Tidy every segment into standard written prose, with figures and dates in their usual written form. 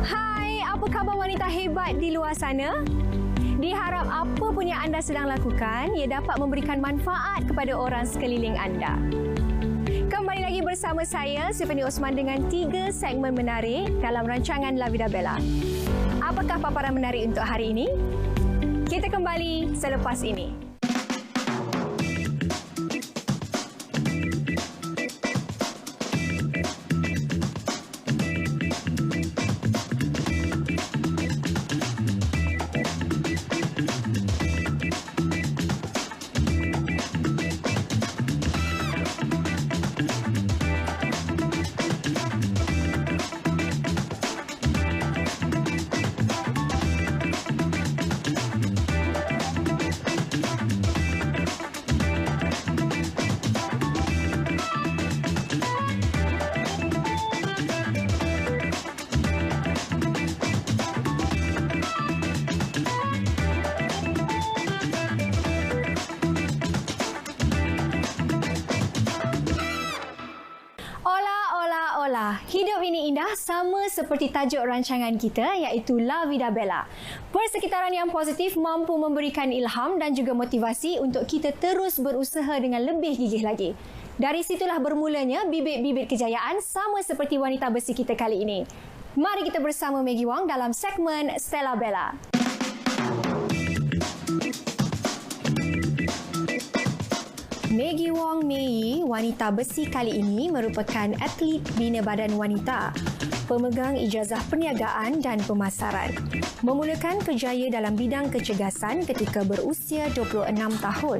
Hai, apa khabar wanita hebat di luar sana? Diharap apa pun yang anda sedang lakukan, ia dapat memberikan manfaat kepada orang sekeliling anda. Kembali lagi bersama saya, Sifani Osman dengan 3 segmen menarik dalam rancangan La Vida Bella. Apakah paparan menarik untuk hari ini? Kita kembali selepas ini. Hidup ini indah sama seperti tajuk rancangan kita iaitu La Vida Bella. Persekitaran yang positif mampu memberikan ilham dan juga motivasi untuk kita terus berusaha dengan lebih gigih lagi. Dari situlah bermulanya bibit-bibit kejayaan sama seperti wanita besi kita kali ini. Mari kita bersama Maggie Wong dalam segmen Stella Bella. Maggie Wong Mei, wanita besi kali ini merupakan atlet bina badan wanita, pemegang ijazah perniagaan dan pemasaran. Memulakan kerjaya dalam bidang kecergasan ketika berusia 26 tahun.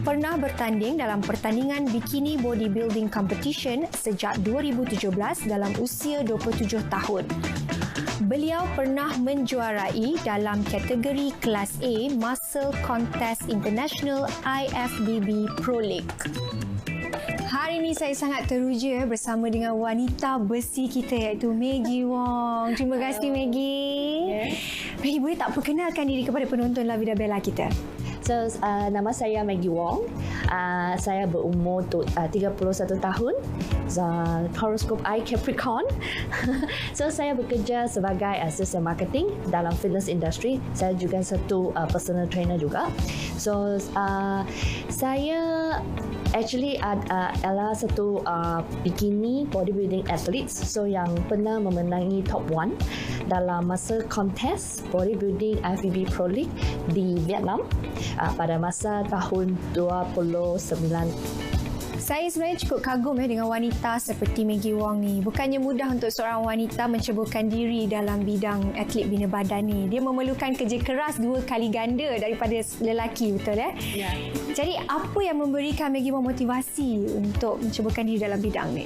Pernah bertanding dalam pertandingan bikini bodybuilding competition sejak 2017 dalam usia 27 tahun. Beliau pernah menjuarai dalam kategori Kelas A Muscle Contest International IFBB Pro League. Hari ini saya sangat teruja bersama dengan wanita besi kita iaitu Maggie Wong. Terima kasih Maggie. Maggie, boleh tak perkenalkan diri kepada penonton La Vida Bella kita? So, nama saya Maggie Wong. Saya berumur 31 tahun. Horoskop I Capricorn. So, saya bekerja sebagai assistant marketing dalam fitness industry. Saya juga satu personal trainer juga. So, saya actually adalah satu bikini bodybuilding athletes. So, yang pernah memenangi top 1 dalam masa contest bodybuilding IFBB Pro League di Vietnam pada masa tahun 29. Saya sebenarnya cukup kagum dengan wanita seperti Maggie Wong ni. Bukannya mudah untuk seorang wanita menceburkan diri dalam bidang atlet bina badan ni. Dia memerlukan kerja keras 2 kali ganda daripada lelaki, betul Ya. Jadi apa yang memberikan Maggie Wong motivasi untuk menceburkan diri dalam bidang ni?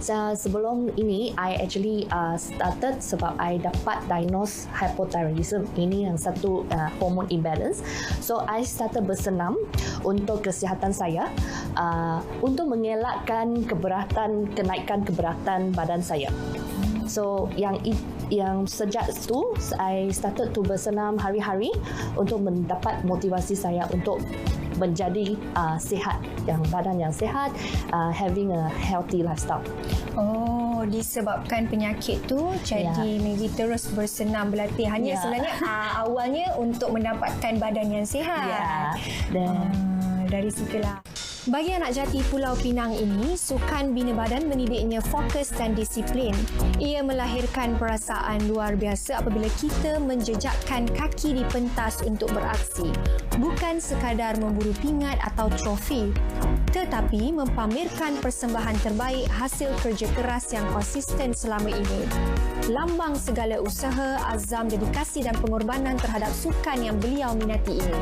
Sebelum ini, I actually started sebab I dapat diagnose hypothyroidism. Ini yang satu hormone imbalance. So, I started bersenam untuk kesihatan saya, untuk mengelakkan kenaikan keberatan badan saya. So, yang sejak itu, I started to bersenam hari-hari untuk mendapat motivasi saya untuk menjadi sihat, badan yang sihat, having a healthy lifestyle. Oh, disebabkan penyakit tu jadi Maggie terus bersenam berlatih. Hanya sebenarnya awalnya untuk mendapatkan badan yang sihat. Dari situlah. Bagi anak jati Pulau Pinang ini, sukan bina badan mendidiknya fokus dan disiplin. Ia melahirkan perasaan luar biasa apabila kita menjejakkan kaki di pentas untuk beraksi. Bukan sekadar memburu pingat atau trofi, tetapi mempamerkan persembahan terbaik hasil kerja keras yang konsisten selama ini. Lambang segala usaha, azam, dedikasi dan pengorbanan terhadap sukan yang beliau minati ini.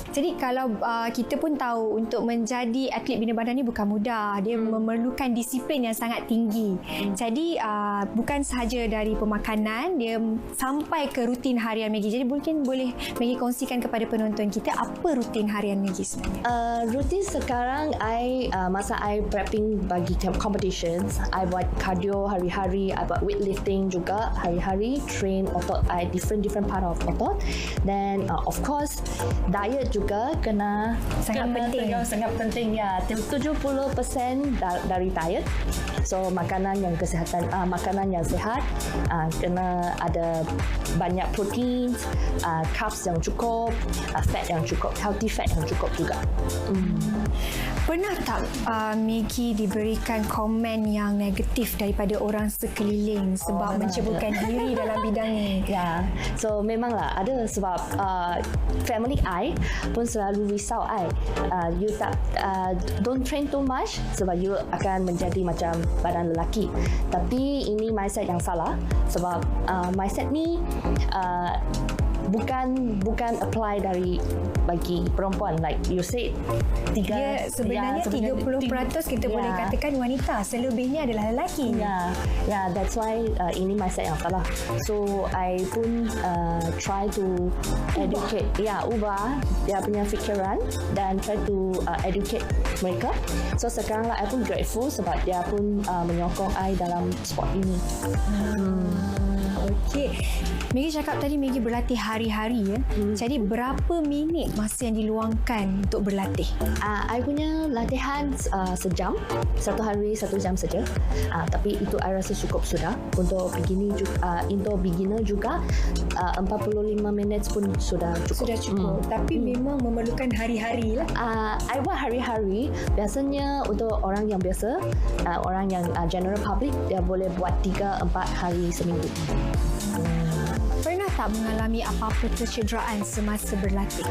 Jadi kalau kita pun tahu untuk menjadi atlet bina badan ni bukan mudah. Dia memerlukan disiplin yang sangat tinggi. Jadi bukan sahaja dari pemakanan, dia sampai ke rutin harian Maggie. Jadi mungkin boleh Maggie kongsikan kepada penonton kita apa rutin harian Maggie sebenarnya? Rutin sekarang, masa I prepping bagi competitions, I buat cardio hari-hari, I buat weightlifting juga hari-hari, train otot I, different part of otot. Then of course diet juga kena sangat penting ya. 70% dari diet. So makanan yang kesihatan, makanan yang sihat, kena ada banyak protein, carbs yang cukup, fat yang cukup, healthy fat yang cukup juga. Pernah tak Maggie diberikan komen yang negatif daripada orang sekeliling sebab menceburkan diri dalam bidang ini? Ya, so memanglah ada sebab family I pun selalu risau I. You tak don't train too much sebab you akan menjadi macam badan lelaki. Tapi ini mindset yang salah sebab mindset ni bukan apply bagi perempuan, like you said sebenarnya 30% kita boleh katakan wanita, selebihnya adalah lelaki. That's why ini mindset yang salah. So I pun try to educate, ubah dia punya fikiran dan try to educate mereka. So sekarang lah I pun grateful sebab dia pun menyokong I dalam sport ini. Okey. Maggie cakap tadi Maggie berlatih hari-hari ya. Jadi berapa minit masa yang diluangkan untuk berlatih? I punya latihan sejam, satu hari 1 jam saja. Tapi itu I rasa cukup sudah. Untuk beginner juga 45 minit pun sudah cukup. Tapi memang memerlukan hari-hari lah. I buat hari-hari. Biasanya untuk orang yang biasa, orang yang general public, dia boleh buat 3-4 hari seminggu. Pernah tak mengalami apa-apa kecederaan semasa berlatih?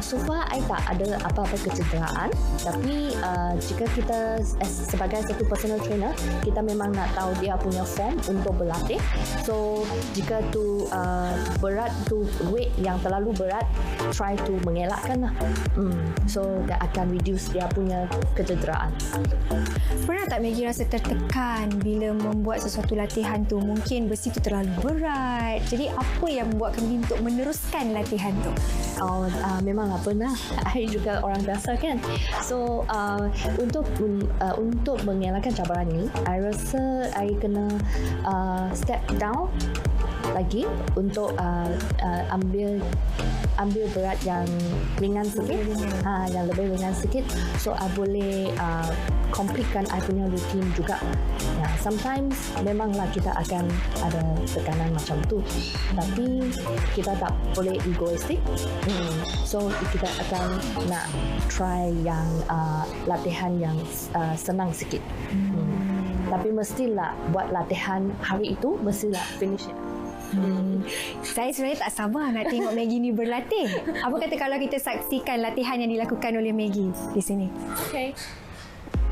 So far, I tak ada apa-apa kecederaan. Tapi jika kita sebagai satu personal trainer, kita memang nak tahu dia punya form untuk berlatih. So jika tu berat tu weight yang terlalu berat, try to mengelakkan lah. So dia akan reduce dia punya kecederaan. Pernah tak Maggie rasa tertekan bila membuat sesuatu latihan tu? Mungkin besi tu terlalu berat. Jadi apa yang membuatkan Maggie untuk meneruskan latihan tu? Memanglah pernah. I juga orang biasa kan. So untuk mengelakkan cabaran ni, I rasa I kena step down lagi untuk ambil berat yang ringan sikit, yang lebih ringan sikit. So I boleh completekan I punya rutin juga. Sometimes memanglah kita akan ada tekanan macam tu, tapi kita tak boleh egoistik. So kita akan nak try yang latihan yang senang sikit. Tapi mestilah buat latihan hari itu, mestilah finish it. Saya sebenarnya tak sabar nak tengok Maggie ni berlatih. Apa kata kalau kita saksikan latihan yang dilakukan oleh Maggie di sini? Okay.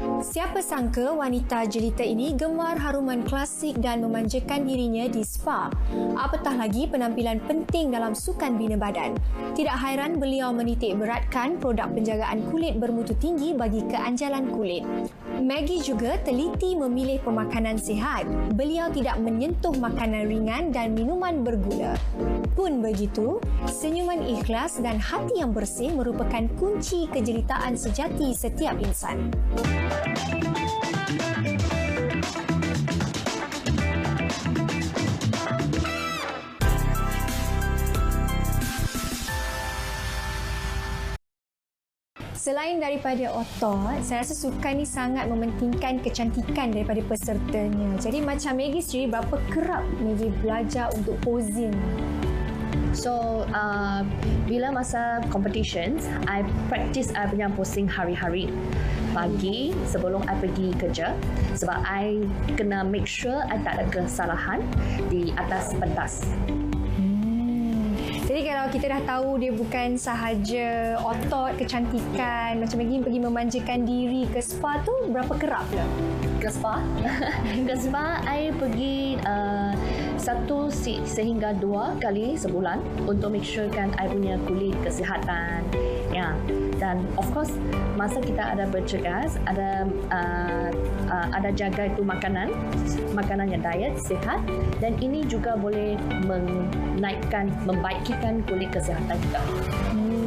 Siapa sangka wanita jelita ini gemar haruman klasik dan memanjakan dirinya di spa. Apatah lagi penampilan penting dalam sukan bina badan. Tidak hairan beliau menitik beratkan produk penjagaan kulit bermutu tinggi bagi keanjalan kulit. Maggie juga teliti memilih pemakanan sihat. Beliau tidak menyentuh makanan ringan dan minuman bergula. Pun begitu, senyuman ikhlas dan hati yang bersih merupakan kunci kejelitaan sejati setiap insan. Selain daripada otot, saya rasa sukan ni sangat mementingkan kecantikan daripada pesertanya. Jadi macam Maggie sendiri, berapa kerap Maggie belajar untuk posing? So, bila masa competitions, I practice I punya posing hari-hari. Pagi sebelum I pergi kerja, sebab I kena make sure I tak ada kesalahan di atas pentas. Jadi kalau kita dah tahu dia bukan sahaja otot, kecantikan, macam Maggie pergi memanjakan diri ke spa tu, berapa kerap lah? Ke spa? Ke spa, I pergi 1 sehingga 2 kali sebulan untuk make sure kan I punya kulit kesihatan. Ya. Dan of course masa kita ada bercegas, ada jaga itu makanan yang diet sihat, dan ini juga boleh membaikkan kulit kesihatan kita.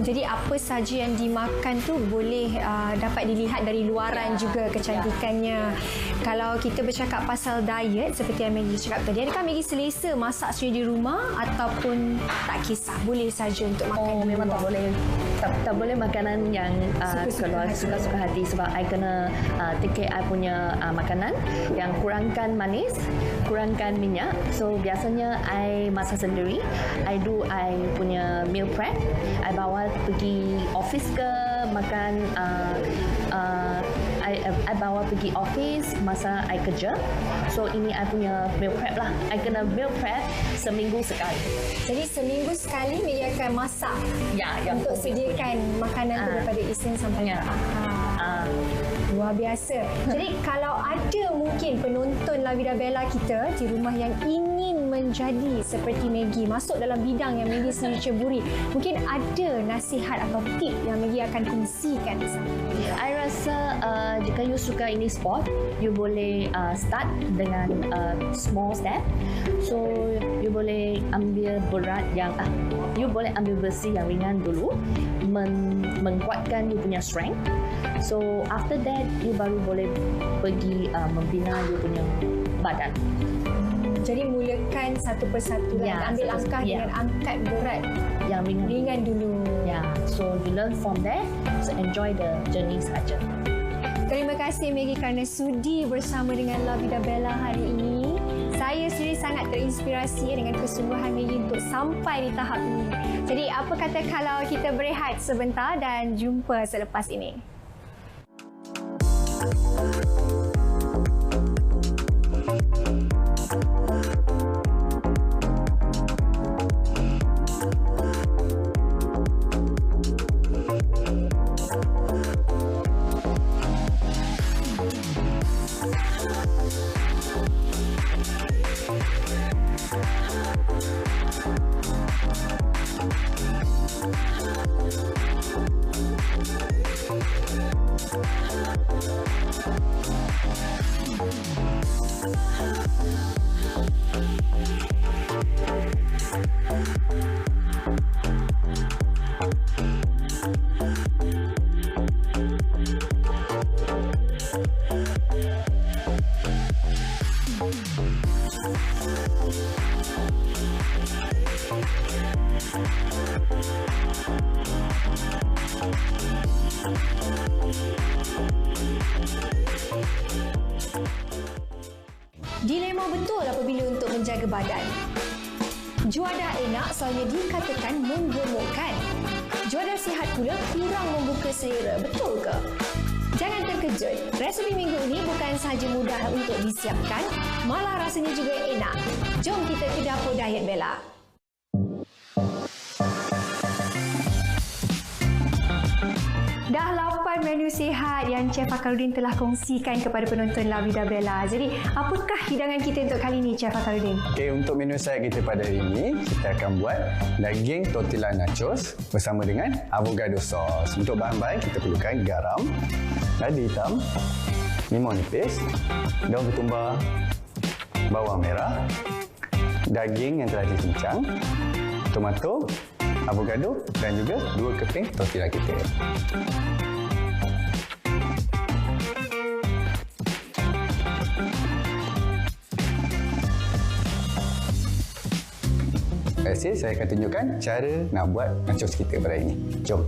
Jadi apa saja yang dimakan tu boleh dapat dilihat dari luaran juga kecantikannya. Kalau kita bercakap pasal diet seperti yang Maggie cakap tadi, adakah Maggie selesa masak sendiri di rumah ataupun tak kisah, boleh saja untuk makan? Memang tak boleh. Tak boleh makanan yang keluar suka-suka hati, sebab I kena take care I punya makanan yang kurangkan manis, kurangkan minyak. So biasanya I masak sendiri. I punya meal prep. I bawa pergi office ke makan, I bawa pergi office masa I kerja. So ini I punya meal prep lah. I kena meal prep seminggu sekali. Jadi seminggu sekali Maggie akan masak untuk sediakan makanan tu daripada Isnin sampai luar biasa. Jadi kalau ada mungkin penonton La Vida Bella kita di rumah yang ingin menjadi seperti Maggie, masuk dalam bidang yang Maggie sendiri ceburi, mungkin ada nasihat atau tip yang Maggie akan kongsikan bersama. I rasa jika you suka ini sport, you boleh start dengan small step. So you boleh ambil berat yang you boleh ambil besi yang ringan dulu, menguatkan you punya strength. So after that you baru boleh pergi membina you punya badan. Jadi mulakan satu persatu dan ambil langkah dengan angkat berat yang ringan dulu. So you learn from there. So enjoy the journey saja. Terima kasih Maggie kerana sudi bersama dengan La Vida Bella hari ini. Saya sendiri sangat terinspirasi dengan kesungguhan Maggie untuk sampai di tahap ini. Jadi apa kata kalau kita berehat sebentar dan jumpa selepas ini. Dilema betul apabila untuk menjaga badan. Juadah enak selalunya dikatakan menggemukkan. Juadah sihat pula kurang membuka selera, betul ke? Jangan terkejut, resepi minggu ini bukan sahaja mudah untuk disiapkan, malah rasanya juga enak. Jom kita ke dapur Diet Bella. Dah 8 menu sihat yang Chef Fakhruddin telah kongsikan kepada penonton La Vida Bella. Jadi, apakah hidangan kita untuk kali ini, Chef Fakhruddin? Okey, untuk menu sihat kita pada hari ini, kita akan buat daging tortilla nachos bersama dengan avocado sauce. Untuk bahan-bahan, kita perlukan garam, lada hitam, limau nipis, daun ketumbar, bawang merah, daging yang telah dicincang, tomato, avocado dan juga 2 keping tortilla kita. Terima kasih, saya akan tunjukkan cara nak buat nachos kita pada hari ini. Jom.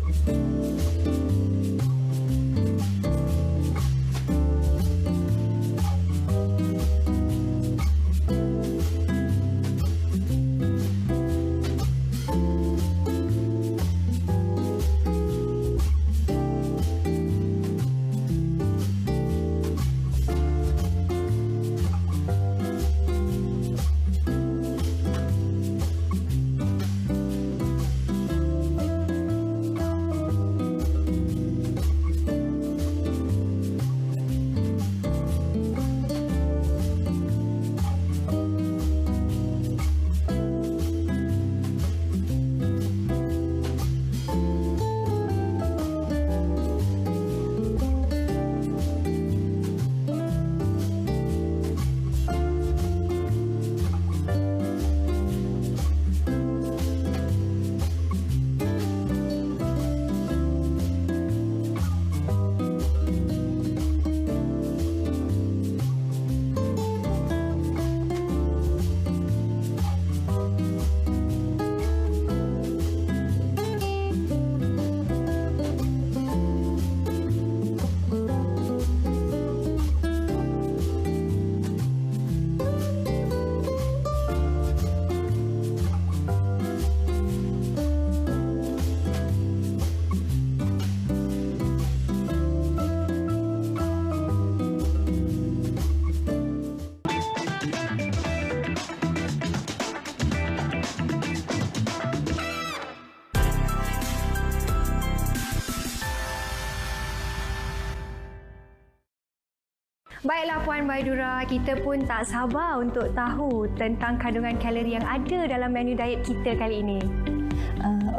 Baiklah Puan Baidura, kita pun tak sabar untuk tahu tentang kandungan kalori yang ada dalam menu diet kita kali ini.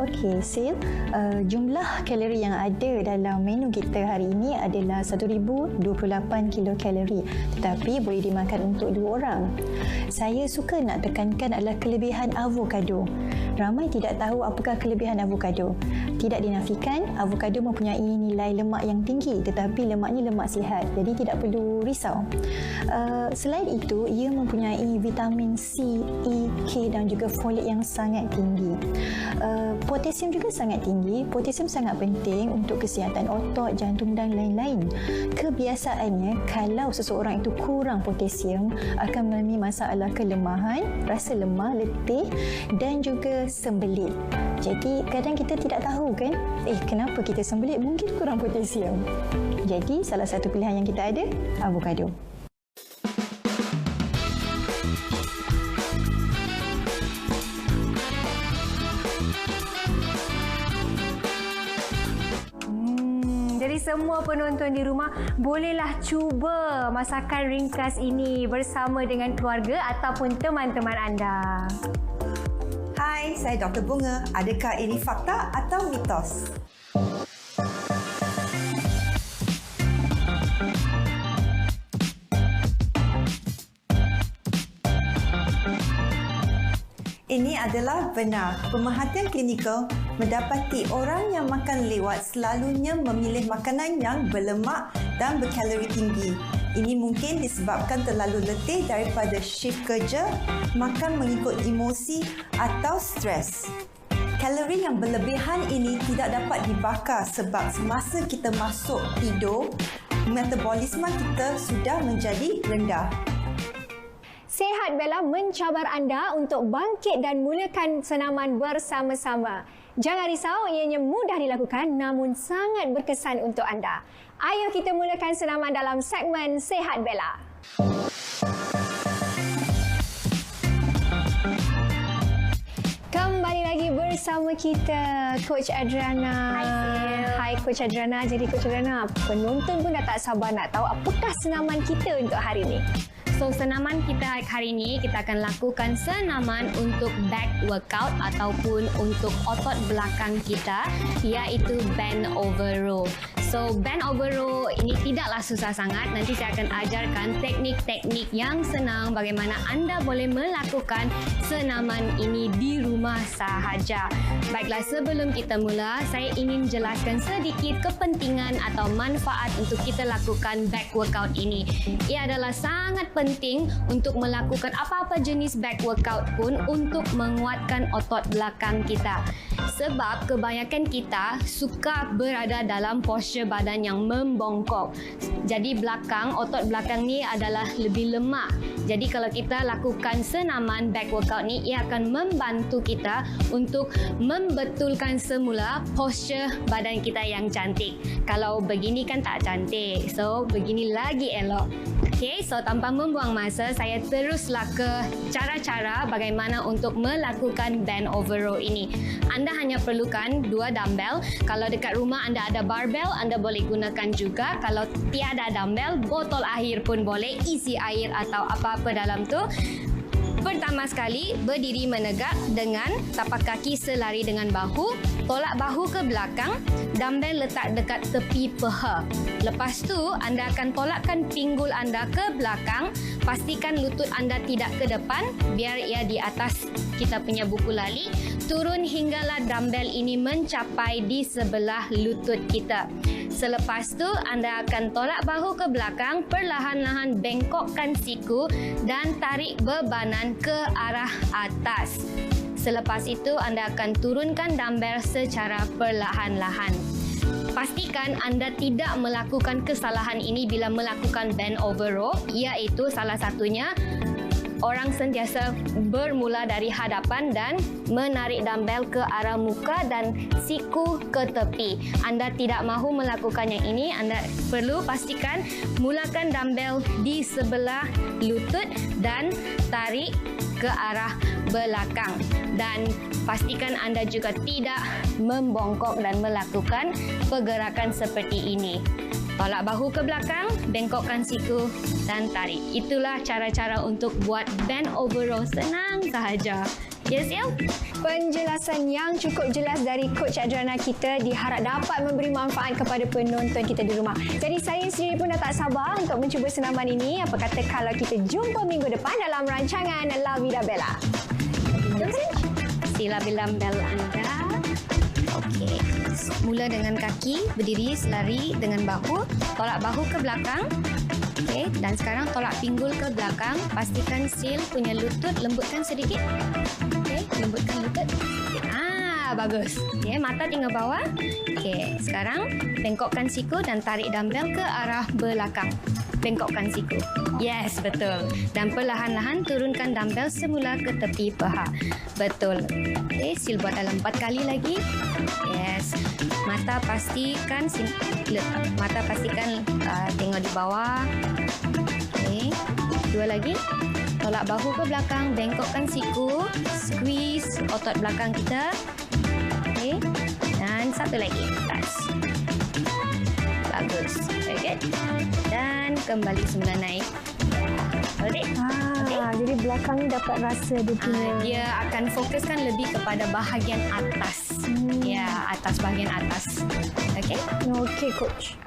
Okey, Sil. Jumlah kalori yang ada dalam menu kita hari ini adalah 1028 kilokalori, tetapi boleh dimakan untuk 2 orang. Saya suka nak tekankan adalah kelebihan avokado. Ramai tidak tahu apakah kelebihan avokado. Tidak dinafikan, avokado mempunyai nilai lemak yang tinggi, tetapi lemaknya lemak sihat, jadi tidak perlu risau. Selain itu, ia mempunyai vitamin C, E, K dan juga folat yang sangat tinggi. Potasium juga sangat tinggi. Potasium sangat penting untuk kesihatan otot, jantung dan lain-lain. Kebiasaannya, kalau seseorang itu kurang potasium, akan mengalami masalah kelemahan, rasa lemah, letih dan juga sembelit. Jadi, kadang kita tidak tahu kan, kenapa kita sembelit? Mungkin kurang potasium. Jadi, salah satu pilihan yang kita ada, avokado. Jadi semua penonton di rumah bolehlah cuba masakan ringkas ini bersama dengan keluarga ataupun teman-teman anda. Hai, saya Dr. Bunga. Adakah ini fakta atau mitos? Ini adalah benar. Pemerhatian klinikal mendapati orang yang makan lewat selalunya memilih makanan yang berlemak dan berkalori tinggi. Ini mungkin disebabkan terlalu letih daripada shift kerja, makan mengikut emosi atau stres. Kalori yang berlebihan ini tidak dapat dibakar sebab semasa kita masuk tidur, metabolisme kita sudah menjadi rendah. Sehat Bella mencabar anda untuk bangkit dan mulakan senaman bersama-sama. Jangan risau, ianya mudah dilakukan namun sangat berkesan untuk anda. Ayo kita mulakan senaman dalam segmen Sehat Bella. Kembali lagi bersama kita Coach Adriana. Hai Coach Adriana. Jadi Coach Adriana, penonton pun dah tak sabar nak tahu apakah senaman kita untuk hari ini. So, senaman kita hari ini, kita akan lakukan senaman untuk back workout ataupun untuk otot belakang kita, iaitu bend over row. So, bend over row ini tidaklah susah sangat. Nanti saya akan ajarkan teknik-teknik yang senang bagaimana anda boleh melakukan senaman ini di rumah sahaja. Baiklah, sebelum kita mula, saya ingin jelaskan sedikit kepentingan atau manfaat untuk kita lakukan back workout ini. Ia adalah sangat penting untuk melakukan apa-apa jenis back workout pun untuk menguatkan otot belakang kita. Sebab kebanyakan kita suka berada dalam postur badan yang membongkok. Jadi otot belakang ni adalah lebih lemak. Jadi kalau kita lakukan senaman back workout ni, ia akan membantu kita untuk membetulkan semula postur badan kita yang cantik. Kalau begini kan tak cantik. So, begini lagi elok. Okay, so tanpa membuang masa, saya teruslah ke cara-cara bagaimana untuk melakukan bend over row ini. Anda hanya perlukan 2 dumbbell. Kalau dekat rumah anda ada barbell, anda boleh gunakan juga. Kalau tiada dumbbell, botol air pun boleh, isi air atau apa-apa dalam tu. Pertama sekali, berdiri menegak dengan tapak kaki selari dengan bahu, tolak bahu ke belakang, dumbbell letak dekat tepi peha. Lepas tu, anda akan tolakkan pinggul anda ke belakang, pastikan lutut anda tidak ke depan, biar ia di atas kita punya buku lali. Turun hinggalah dumbbell ini mencapai di sebelah lutut kita. Selepas tu, anda akan tolak bahu ke belakang, perlahan-lahan bengkokkan siku dan tarik bebanan ke arah atas. Selepas itu, anda akan turunkan dumbbell secara perlahan-lahan. Pastikan anda tidak melakukan kesalahan ini bila melakukan bend over row, iaitu salah satunya orang sentiasa bermula dari hadapan dan menarik dumbbell ke arah muka dan siku ke tepi. Anda tidak mahu melakukan yang ini, anda perlu pastikan mulakan dumbbell di sebelah lutut dan tarik ke arah belakang. Dan pastikan anda juga tidak membongkok dan melakukan pergerakan seperti ini. Tolak bahu ke belakang, bengkokkan siku dan tarik. Itulah cara-cara untuk buat bend over row. Senang sahaja. Yes, Sil? Penjelasan yang cukup jelas dari Coach Adriana kita diharap dapat memberi manfaat kepada penonton kita di rumah. Jadi saya sendiri pun dah tak sabar untuk mencuba senaman ini. Apa kata kalau kita jumpa minggu depan dalam rancangan La Vida Bella. Sila bilang bel anda. Okey. Mula dengan kaki, berdiri, selari dengan bahu. Tolak bahu ke belakang. Okey, dan sekarang tolak pinggul ke belakang. Pastikan Sil punya lutut lembutkan sedikit. Okey, lembutkan lutut. Bagus. Okey, mata tinggal bawah. Okey, sekarang bengkokkan siku dan tarik dumbbell ke arah belakang. Bengkokkan siku. Yes, betul. Dan perlahan-lahan turunkan dumbbell semula ke tepi paha. Betul. Okey, Sil buat dalam 4 kali lagi. Yes. Mata pastikan tengok di bawah. Okey. 2 lagi. Tolak bahu ke belakang, bengkokkan siku, squeeze otot belakang kita. Okey. Dan 1 lagi. Atas. Bagus. Very good. Dan kembali semula naik. Alright. Jadi belakang ni dapat rasa dia punya. Dia akan fokuskan lebih kepada bahagian atas. Ya, atas bahagian atas. Okey. Okey, Coach.